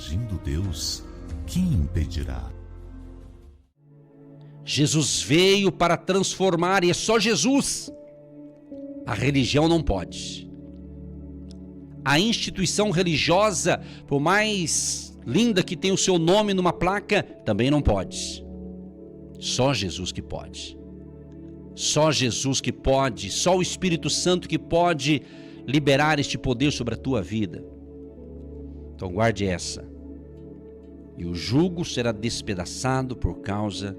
agindo Deus, quem impedirá? Jesus veio para transformar e é só Jesus. A religião não pode. A instituição religiosa, por mais linda que tenha o seu nome numa placa, também não pode. Só Jesus que pode. Só Jesus que pode, só o Espírito Santo que pode liberar este poder sobre a tua vida. Então guarde essa. E o jugo será despedaçado por causa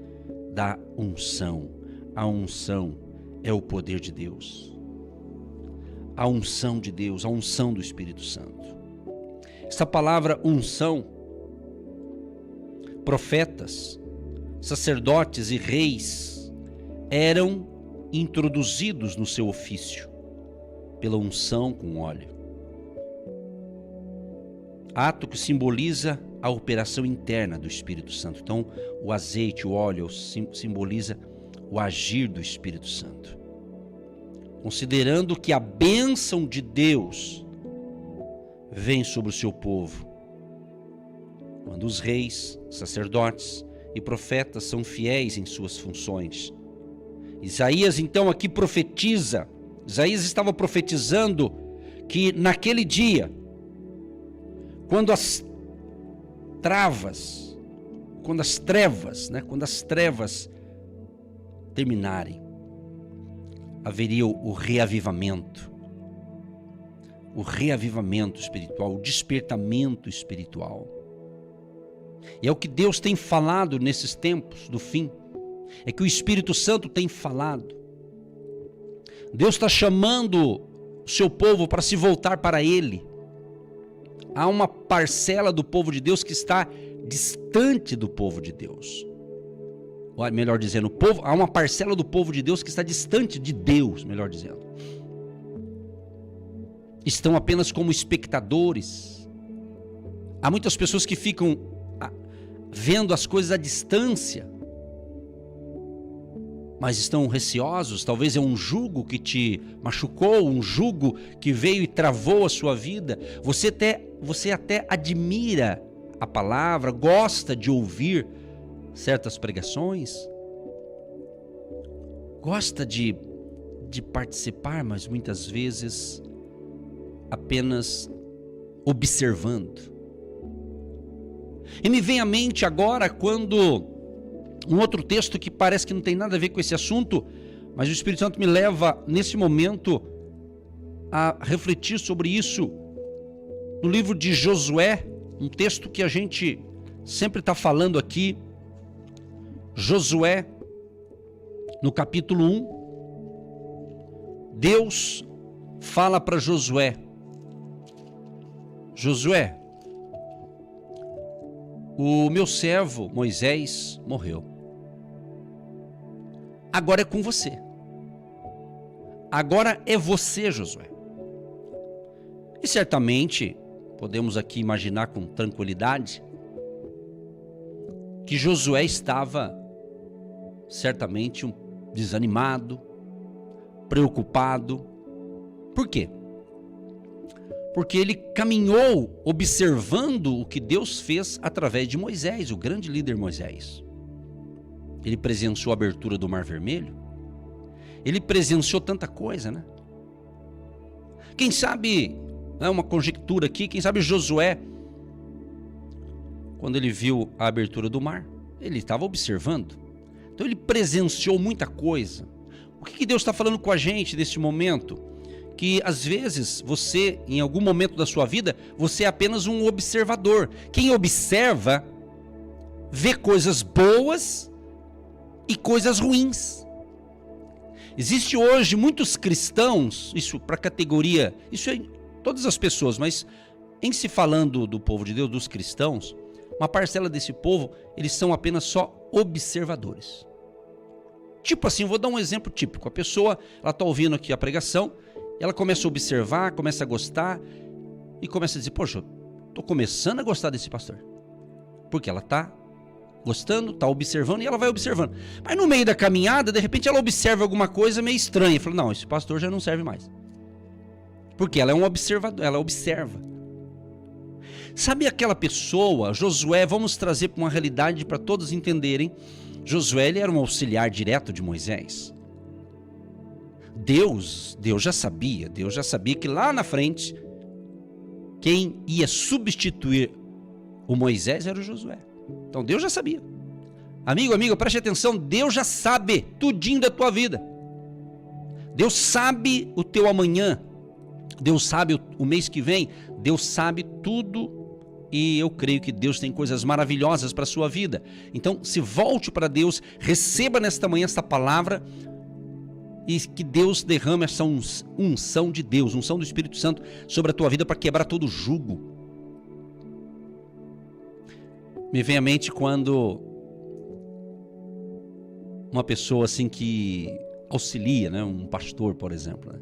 da unção. A unção é o poder de Deus. A unção de Deus, a unção do Espírito Santo. Essa palavra unção, profetas, sacerdotes e reis eram introduzidos no seu ofício pela unção com óleo. Ato que simboliza a operação interna do Espírito Santo. Então, o azeite, o óleo simboliza o agir do Espírito Santo. Considerando que a bênção de Deus vem sobre o seu povo, quando os reis, sacerdotes e profetas são fiéis em suas funções. Isaías então aqui profetiza, Isaías estava profetizando que naquele dia, quando as trevas terminarem, haveria o reavivamento espiritual, o despertamento espiritual. E é o que Deus tem falado nesses tempos do fim, é que o Espírito Santo tem falado. Deus está chamando o seu povo para se voltar para Ele. Há uma parcela do povo de Deus que está distante do povo de Deus. Ou melhor dizendo, há uma parcela do povo de Deus que está distante de Deus, melhor dizendo. Estão apenas como espectadores. Há muitas pessoas que ficam vendo as coisas à distância, mas estão receosos. Talvez é um jugo que te machucou, um jugo que veio e travou a sua vida. Você até admira a palavra, gosta de ouvir certas pregações, gosta de participar, mas muitas vezes apenas observando. E me vem à mente agora quando um outro texto que parece que não tem nada a ver com esse assunto, mas o Espírito Santo me leva nesse momento a refletir sobre isso, no livro de Josué, um texto que a gente sempre está falando aqui. Josué, no capítulo 1, Deus fala para Josué: Josué, o meu servo Moisés morreu. Agora é com você. Agora é você, Josué. E certamente podemos aqui imaginar com tranquilidade que Josué estava certamente desanimado, preocupado. Por quê? Porque ele caminhou observando o que Deus fez através de Moisés, o grande líder Moisés. Ele presenciou a abertura do Mar Vermelho. Ele presenciou tanta coisa, né? Quem sabe, é uma conjectura aqui, quem sabe Josué, quando ele viu a abertura do mar, ele estava observando. Então ele presenciou muita coisa. O que Deus está falando com a gente neste momento? Que às vezes você, em algum momento da sua vida, você é apenas um observador. Quem observa, vê coisas boas e coisas ruins. Existe hoje muitos cristãos, isso para categoria, isso é todas as pessoas, mas em se falando do povo de Deus, dos cristãos, uma parcela desse povo, eles são apenas só observadores. Tipo assim, vou dar um exemplo típico. A pessoa, ela está ouvindo aqui a pregação, ela começa a observar, começa a gostar e começa a dizer: poxa, estou começando a gostar desse pastor. Porque ela está gostando, está observando e ela vai observando. Mas no meio da caminhada, de repente ela observa alguma coisa meio estranha. Fala: não, esse pastor já não serve mais. Porque ela é um observador, ela observa. Sabe aquela pessoa, Josué, vamos trazer para uma realidade para todos entenderem. Josué, ele era um auxiliar direto de Moisés. Deus já sabia que lá na frente, quem ia substituir o Moisés era o Josué. Então Deus já sabia. Amigo, amiga, preste atenção, Deus já sabe tudinho da tua vida. Deus sabe o teu amanhã. Deus sabe o mês que vem. Deus sabe tudo. E eu creio que Deus tem coisas maravilhosas para a sua vida. Então, se volte para Deus, receba nesta manhã esta palavra e que Deus derrame essa unção de Deus, unção do Espírito Santo sobre a tua vida para quebrar todo jugo. Me vem à mente quando uma pessoa assim que auxilia, né, um pastor, por exemplo. Né?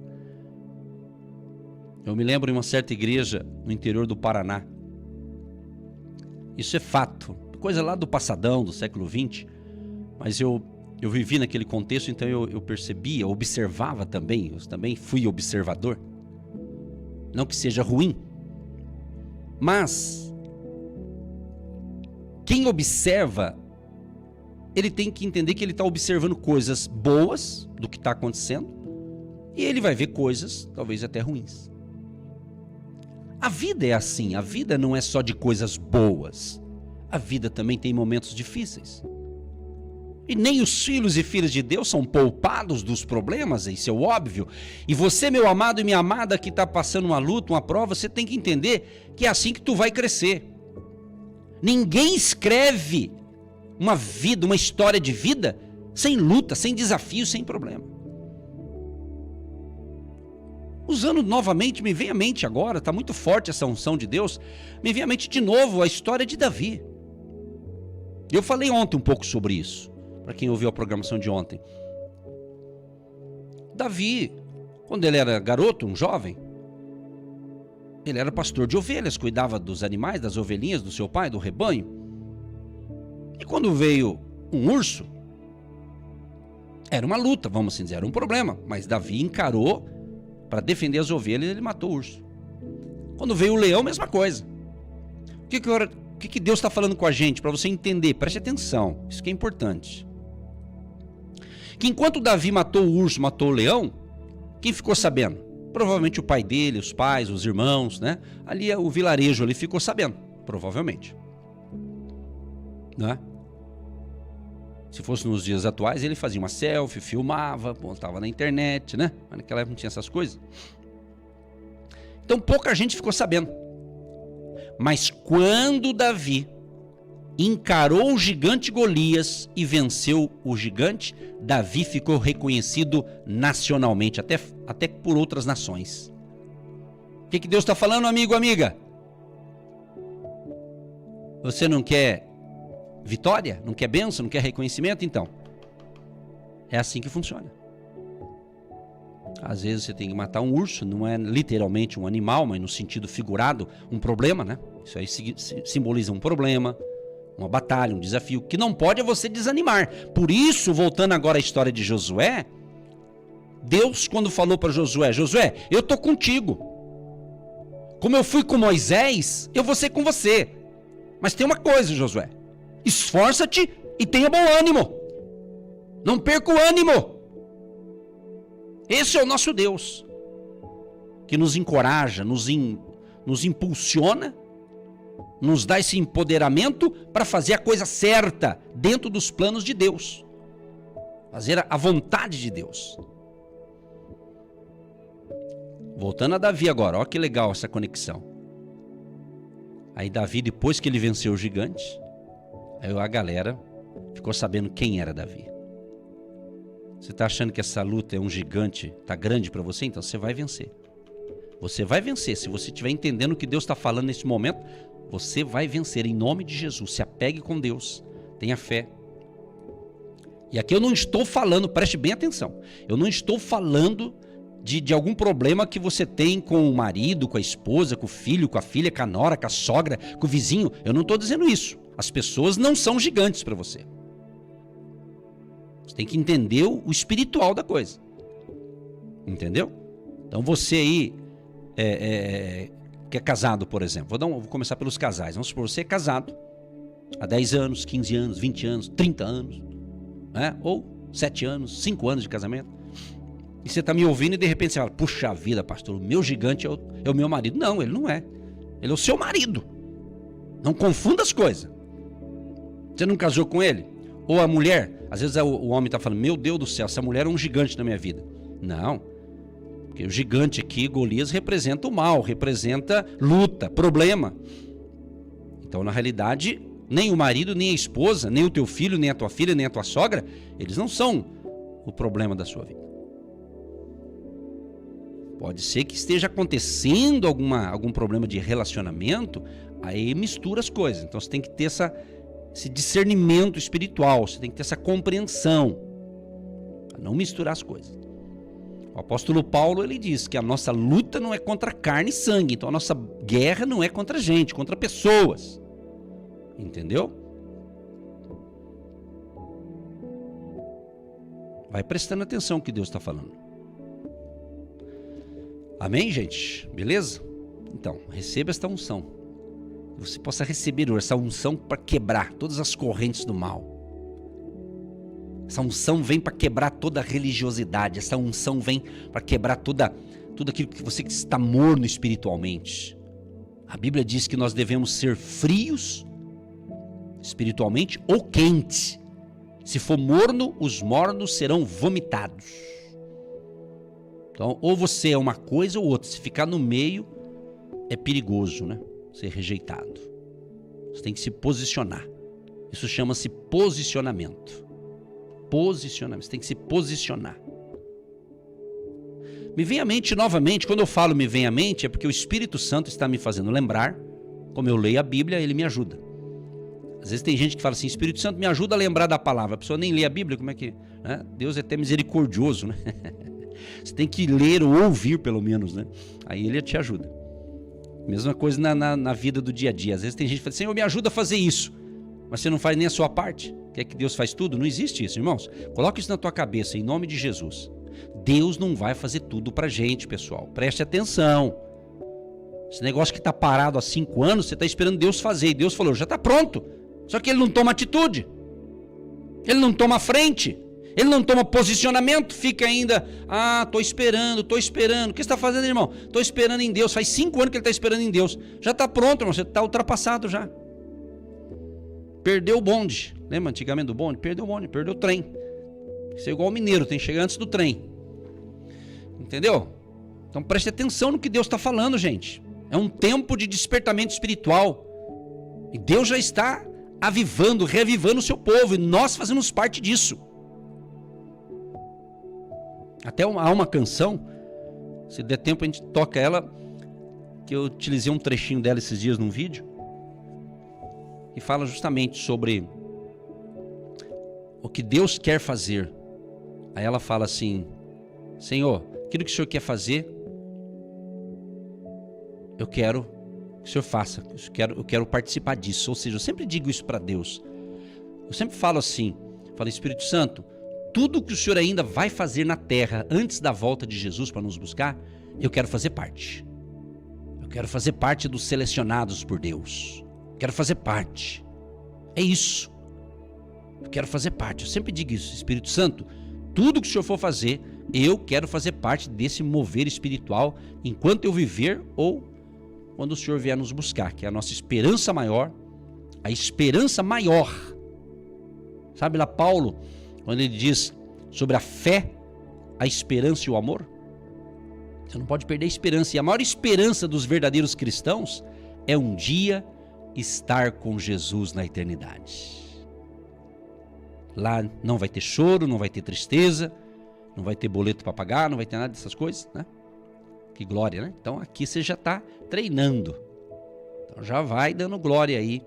Eu me lembro de uma certa igreja no interior do Paraná. Isso é fato, coisa lá do passadão, do século XX, mas eu vivi naquele contexto, então eu percebia, observava também, eu também fui observador. Não que seja ruim, mas quem observa, ele tem que entender que ele está observando coisas boas do que está acontecendo e ele vai ver coisas talvez até ruins. A vida é assim, a vida não é só de coisas boas, a vida também tem momentos difíceis. E nem os filhos e filhas de Deus são poupados dos problemas, isso é óbvio. E você, meu amado e minha amada, que está passando uma luta, uma prova, você tem que entender que é assim que tu vai crescer. Ninguém escreve uma vida, uma história de vida, sem luta, sem desafio, sem problema. Usando novamente, me vem à mente agora, está muito forte essa unção de Deus, me vem à mente de novo a história de Davi. Eu falei ontem um pouco sobre isso, para quem ouviu a programação de ontem. Davi, quando ele era garoto, um jovem, ele era pastor de ovelhas, cuidava dos animais, das ovelhinhas do seu pai, do rebanho. E quando veio um urso, era uma luta, vamos assim dizer, era um problema, mas Davi encarou. Para defender as ovelhas, ele matou o urso. Quando veio o leão, mesma coisa. O que Deus está falando com a gente? Para você entender, preste atenção, isso que é importante. Que enquanto Davi matou o urso, matou o leão, quem ficou sabendo? Provavelmente o pai dele, os pais, os irmãos, né? Ali o vilarejo ali ficou sabendo, provavelmente. Né? Se fosse nos dias atuais, ele fazia uma selfie, filmava, postava na internet, né? Mas naquela época não tinha essas coisas. Então pouca gente ficou sabendo. Mas quando Davi encarou o gigante Golias e venceu o gigante, Davi ficou reconhecido nacionalmente, até por outras nações. O que Deus está falando, amigo, amiga? Você não quer vitória? Não quer bênção? Não quer reconhecimento? Então, é assim que funciona. Às vezes você tem que matar um urso, não é literalmente um animal, mas no sentido figurado, um problema, né? Isso aí simboliza um problema, uma batalha, um desafio. O que não pode é você desanimar. Por isso, voltando agora à história de Josué, Deus, quando falou para Josué, Josué, eu estou contigo. Como eu fui com Moisés, eu vou ser com você. Mas tem uma coisa, Josué. Esforça-te e tenha bom ânimo. Não perca o ânimo. Esse é o nosso Deus, que nos encoraja, nos impulsiona, nos dá esse empoderamento para fazer a coisa certa dentro dos planos de Deus. Fazer a vontade de Deus. Voltando a Davi agora, olha que legal essa conexão. Aí Davi, depois que ele venceu o gigante, aí a galera ficou sabendo quem era Davi. Você está achando que essa luta é um gigante, está grande para você? Então você vai vencer. Você vai vencer. Se você estiver entendendo o que Deus está falando nesse momento, você vai vencer em nome de Jesus. Se apegue com Deus, tenha fé. E aqui eu não estou falando, preste bem atenção, eu não estou falando de algum problema que você tem com o marido, com a esposa, com o filho, com a filha, com a nora, com a sogra, com o vizinho. Eu não estou dizendo isso. As pessoas não são gigantes para você. Você tem que entender o espiritual da coisa. Entendeu? Então você aí que é casado, por exemplo. Vou começar pelos casais. Vamos supor, você é casado há 10 anos, 15 anos, 20 anos, 30 anos, né? Ou 7 anos, 5 anos de casamento. E você está me ouvindo e de repente você fala, puxa vida, pastor, o meu gigante é o meu marido. Não, ele não é. Ele é o seu marido. Não confunda as coisas. Você não casou com ele? Ou a mulher, às vezes o homem está falando, meu Deus do céu, essa mulher é um gigante na minha vida. Não. Porque o gigante aqui, Golias, representa o mal, representa luta, problema. Então, na realidade, nem o marido, nem a esposa, nem o teu filho, nem a tua filha, nem a tua sogra, eles não são o problema da sua vida. Pode ser que esteja acontecendo algum problema de relacionamento, aí mistura as coisas. Então você tem que ter esse discernimento espiritual, você tem que ter essa compreensão, para não misturar as coisas. O apóstolo Paulo, ele diz que a nossa luta não é contra carne e sangue, então a nossa guerra não é contra gente, contra pessoas. Entendeu? Vai prestando atenção no que Deus está falando. Amém, gente? Beleza? Então, receba esta unção. Que você possa receber essa unção para quebrar todas as correntes do mal. Essa unção vem para quebrar toda a religiosidade. Essa unção vem para quebrar tudo aquilo que você está morno espiritualmente. A Bíblia diz que nós devemos ser frios espiritualmente ou quentes. Se for morno, os mornos serão vomitados. Então, ou você é uma coisa ou outra. Se ficar no meio, é perigoso, né? Ser rejeitado. Você tem que se posicionar. Isso chama-se posicionamento. Posicionamento. Você tem que se posicionar. Me vem à mente novamente, quando eu falo me vem à mente, é porque o Espírito Santo está me fazendo lembrar. Como eu leio a Bíblia, ele me ajuda. Às vezes tem gente que fala assim, Espírito Santo me ajuda a lembrar da palavra. A pessoa nem lê a Bíblia, como é que... Né? Deus é até misericordioso, né? Você tem que ler ou ouvir, pelo menos, né? Aí ele te ajuda. Mesma coisa na vida do dia a dia. Às vezes tem gente que fala, Senhor, me ajuda a fazer isso. Mas você não faz nem a sua parte. Quer que Deus faz tudo? Não existe isso, irmãos. Coloque isso na tua cabeça, em nome de Jesus. Deus não vai fazer tudo pra gente, pessoal. Preste atenção. Esse negócio que tá parado há 5 anos, você tá esperando Deus fazer. E Deus falou, já tá pronto. Só que ele não toma atitude. Ele não toma frente. Ele não toma posicionamento, fica ainda, tô esperando. O que você está fazendo, irmão? Estou esperando em Deus, faz 5 anos que ele está esperando em Deus. Já está pronto, irmão, você está ultrapassado já. Perdeu o bonde. Lembra antigamente do bonde? Perdeu o bonde, perdeu o trem. Isso é igual o mineiro, tem que chegar antes do trem. Entendeu? Então preste atenção no que Deus está falando, gente. É um tempo de despertamento espiritual. E Deus já está avivando, reavivando o seu povo, e nós fazemos parte disso. Até há uma canção, se der tempo a gente toca ela, que eu utilizei um trechinho dela esses dias num vídeo, e fala justamente sobre o que Deus quer fazer. Aí ela fala assim, Senhor, aquilo que o Senhor quer fazer, eu quero que o Senhor faça, eu quero participar disso. Ou seja, eu sempre digo isso para Deus. Eu sempre falo assim, Espírito Santo, tudo que o Senhor ainda vai fazer na terra antes da volta de Jesus para nos buscar, eu quero fazer parte. Eu quero fazer parte dos selecionados por Deus. Quero fazer parte. É isso. Eu quero fazer parte. Eu sempre digo isso, Espírito Santo, tudo que o Senhor for fazer, eu quero fazer parte desse mover espiritual enquanto eu viver ou quando o Senhor vier nos buscar, que é a nossa esperança maior, a esperança maior. Sabe lá Paulo, quando ele diz sobre a fé, a esperança e o amor? Você não pode perder a esperança. E a maior esperança dos verdadeiros cristãos é um dia estar com Jesus na eternidade. Lá não vai ter choro, não vai ter tristeza, não vai ter boleto para pagar, não vai ter nada dessas coisas, né? Que glória, né? Então aqui você já está treinando. Então já vai dando glória aí,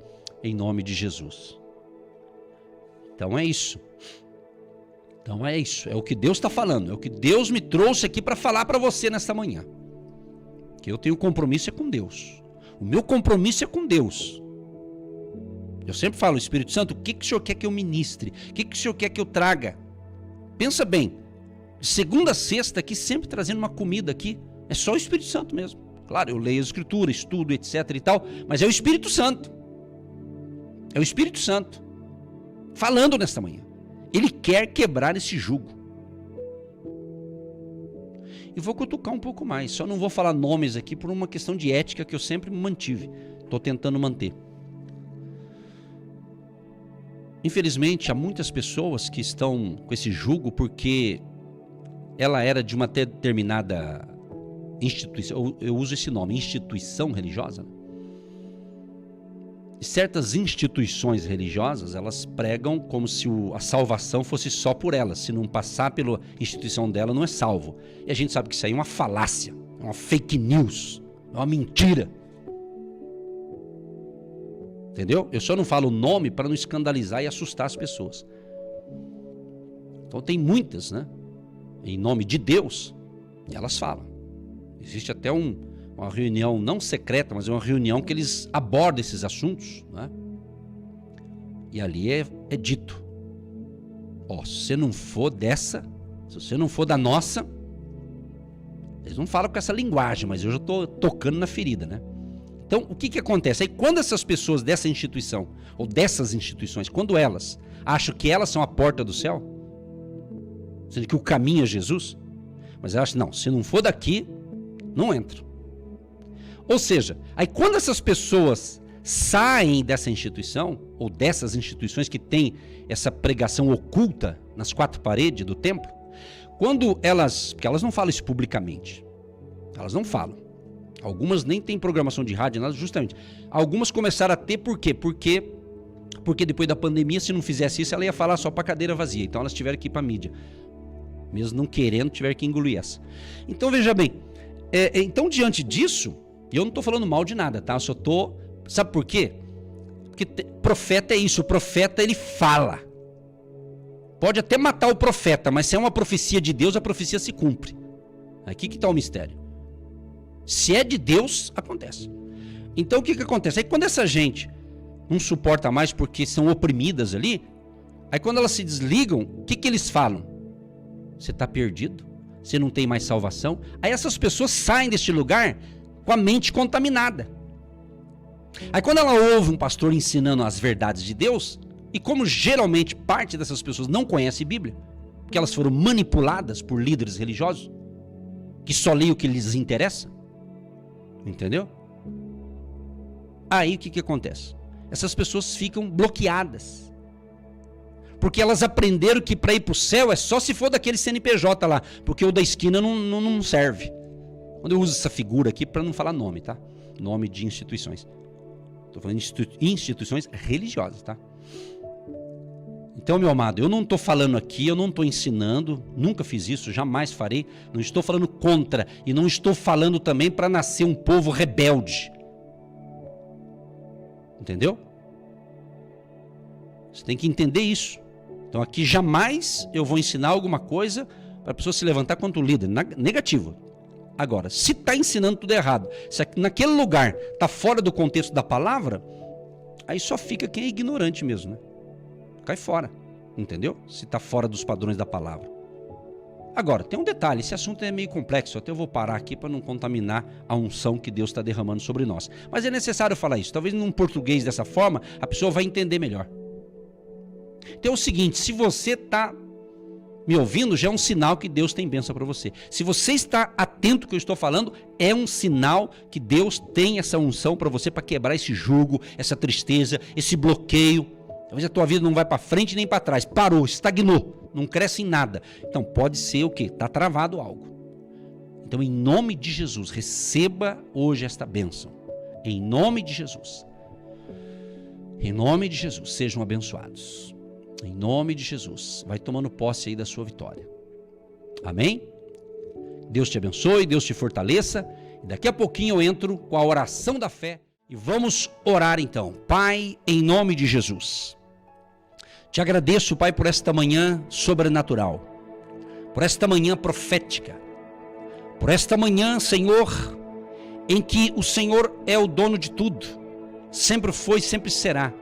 em nome de Jesus. Então é isso. Então é isso, é o que Deus está falando, é o que Deus me trouxe aqui para falar para você nesta manhã. Que eu tenho compromisso é com Deus. O meu compromisso é com Deus. Eu sempre falo, Espírito Santo, o que o Senhor quer que eu ministre? O que o Senhor quer que eu traga? Pensa bem, de segunda a sexta aqui, sempre trazendo uma comida aqui, é só o Espírito Santo mesmo. Claro, eu leio a Escritura, estudo, etc e tal, mas é o Espírito Santo. É o Espírito Santo falando nesta manhã. Ele quer quebrar esse jugo. E vou cutucar um pouco mais. Só não vou falar nomes aqui por uma questão de ética que eu sempre mantive. Estou tentando manter. Infelizmente, há muitas pessoas que estão com esse jugo porque ela era de uma determinada instituição. Eu uso esse nome, instituição religiosa. E certas instituições religiosas, elas pregam como se a salvação fosse só por elas. Se não passar pela instituição dela, não é salvo. E a gente sabe que isso aí é uma falácia, é uma fake news, é uma mentira. Entendeu? Eu só não falo o nome para não escandalizar e assustar as pessoas. Então tem muitas, né? Em nome de Deus, e elas falam. Existe até uma reunião não secreta, mas é uma reunião que eles abordam esses assuntos, né? E ali é dito: ó, se você não for dessa, se você não for da nossa, eles não falam com essa linguagem, mas eu já estou tocando na ferida, né? Então, o que acontece? Aí quando essas pessoas dessa instituição, ou dessas instituições, quando elas acham que elas são a porta do céu, sendo que o caminho é Jesus, mas elas acham, não, se não for daqui, não entra. Ou seja, aí quando essas pessoas saem dessa instituição, ou dessas instituições que têm essa pregação oculta nas quatro paredes do templo, quando elas, porque elas não falam isso publicamente, elas não falam. Algumas nem têm programação de rádio, nada, justamente. Algumas começaram a ter, por quê? Porque depois da pandemia, se não fizesse isso, ela ia falar só para cadeira vazia. Então elas tiveram que ir para a mídia. Mesmo não querendo, tiveram que engolir essa. Então veja bem, então diante disso, eu não estou falando mal de nada, tá? Eu só estou... Sabe por quê? Porque profeta é isso, o profeta ele fala. Pode até matar o profeta, mas se é uma profecia de Deus, a profecia se cumpre. Aqui que está o mistério. Se é de Deus, acontece. Então o que acontece? Aí quando essa gente não suporta mais porque são oprimidas ali, aí quando elas se desligam, o que eles falam? Você está perdido? Você não tem mais salvação? Aí essas pessoas saem deste lugar com a mente contaminada. Aí quando ela ouve um pastor ensinando as verdades de Deus, e como geralmente parte dessas pessoas não conhece Bíblia, porque elas foram manipuladas por líderes religiosos, que só leem o que lhes interessa, entendeu? Aí o que acontece? Essas pessoas ficam bloqueadas. Porque elas aprenderam que para ir para o céu é só se for daquele CNPJ lá. Porque o da esquina não serve. Quando eu uso essa figura aqui para não falar nome, tá? Nome de instituições. Estou falando de instituições religiosas, tá? Então, meu amado, eu não estou falando aqui, eu não estou ensinando, nunca fiz isso, jamais farei, não estou falando contra e não estou falando também para nascer um povo rebelde. Entendeu? Você tem que entender isso. Então aqui jamais eu vou ensinar alguma coisa para a pessoa se levantar contra o líder, negativo. Agora, se está ensinando tudo errado, se naquele lugar está fora do contexto da palavra, aí só fica quem é ignorante mesmo, né? Cai fora, entendeu? Se está fora dos padrões da palavra. Agora, tem um detalhe, esse assunto é meio complexo, até eu vou parar aqui para não contaminar a unção que Deus está derramando sobre nós. Mas é necessário falar isso, talvez num português dessa forma, a pessoa vai entender melhor. Então é o seguinte, se você está me ouvindo, já é um sinal que Deus tem bênção para você. Se você está atento ao que eu estou falando, é um sinal que Deus tem essa unção para você, para quebrar esse jugo, essa tristeza, esse bloqueio. Talvez a tua vida não vai para frente nem para trás, parou, estagnou, não cresce em nada. Então pode ser o quê? Está travado algo. Então em nome de Jesus, receba hoje esta bênção. Em nome de Jesus. Em nome de Jesus, sejam abençoados. Em nome de Jesus, vai tomando posse aí da sua vitória. Amém? Deus te abençoe, Deus te fortaleça. E daqui a pouquinho eu entro com a oração da fé e vamos orar então. Pai, em nome de Jesus, te agradeço, Pai, por esta manhã sobrenatural, por esta manhã profética, por esta manhã, Senhor, em que o Senhor é o dono de tudo, sempre foi, sempre será.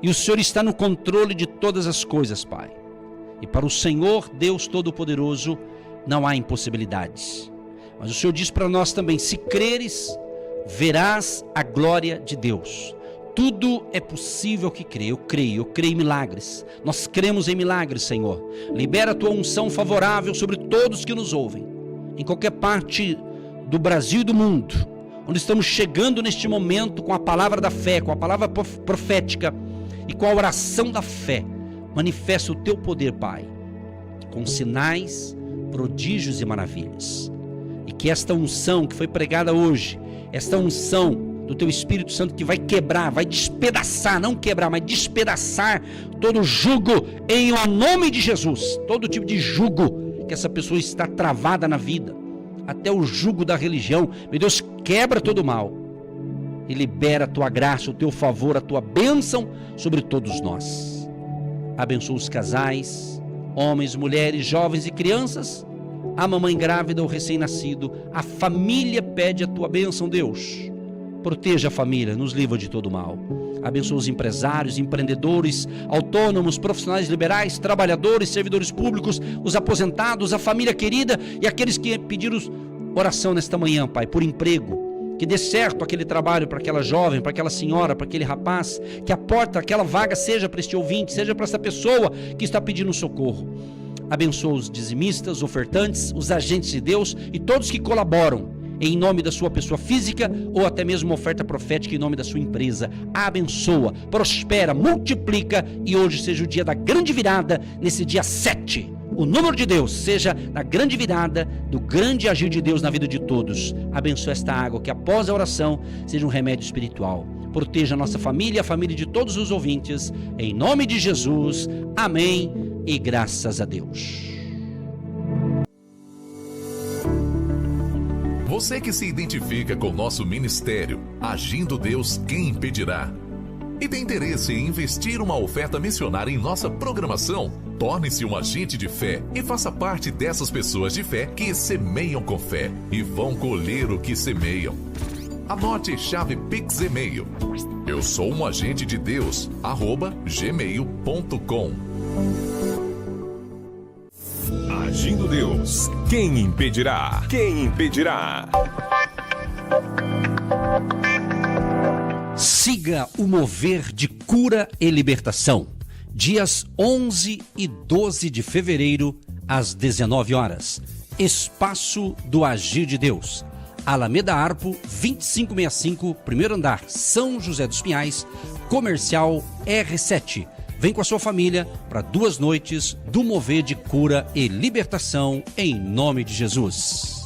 E o Senhor está no controle de todas as coisas, Pai. E para o Senhor, Deus Todo-Poderoso, não há impossibilidades. Mas o Senhor diz para nós também: se creres, verás a glória de Deus. Tudo é possível que crê. Eu creio em milagres. Nós cremos em milagres, Senhor. Libera a tua unção favorável sobre todos que nos ouvem, em qualquer parte do Brasil e do mundo, onde estamos chegando neste momento com a palavra da fé, com a palavra profética e com a oração da fé. Manifesta o teu poder, Pai, com sinais, prodígios e maravilhas. E que esta unção que foi pregada hoje, esta unção do teu Espírito Santo, que vai quebrar, vai despedaçar, não quebrar, mas despedaçar todo jugo em o nome de Jesus. Todo tipo de jugo que essa pessoa está travada na vida, até o jugo da religião. Meu Deus, quebra todo o mal e libera a tua graça, o teu favor, a tua bênção sobre todos nós. Abençoa os casais, homens, mulheres, jovens e crianças, a mamãe grávida ou recém-nascido. A família pede a tua bênção, Deus. Proteja a família, nos livra de todo mal. Abençoa os empresários, empreendedores, autônomos, profissionais liberais, trabalhadores, servidores públicos, os aposentados, a família querida e aqueles que pediram oração nesta manhã, Pai, por emprego. Que dê certo aquele trabalho para aquela jovem, para aquela senhora, para aquele rapaz. Que a porta, aquela vaga seja para este ouvinte, seja para essa pessoa que está pedindo socorro. Abençoa os dizimistas, ofertantes, os agentes de Deus e todos que colaboram em nome da sua pessoa física ou até mesmo uma oferta profética em nome da sua empresa. Abençoa, prospera, multiplica e hoje seja o dia da grande virada, nesse dia 7. O número de Deus seja na grande virada do grande agir de Deus na vida de todos. Abençoa esta água que após a oração seja um remédio espiritual. Proteja a nossa família, a família de todos os ouvintes. Em nome de Jesus, amém e graças a Deus. Você que se identifica com o nosso ministério, Agindo Deus, quem impedirá? E tem interesse em investir uma oferta missionária em nossa programação? Torne-se um agente de fé e faça parte dessas pessoas de fé que semeiam com fé e vão colher o que semeiam. Anote chave Pix e-mail: eu sou um agente de Deus, @gmail.com. Agindo Deus, quem impedirá? Quem impedirá? Siga o mover de cura e libertação. Dias 11 e 12 de fevereiro, às 19 horas. Espaço do Agir de Deus. Alameda Arpo, 2565, primeiro andar, São José dos Pinhais, Comercial R7. Vem com a sua família para 2 noites do mover de cura e libertação em nome de Jesus.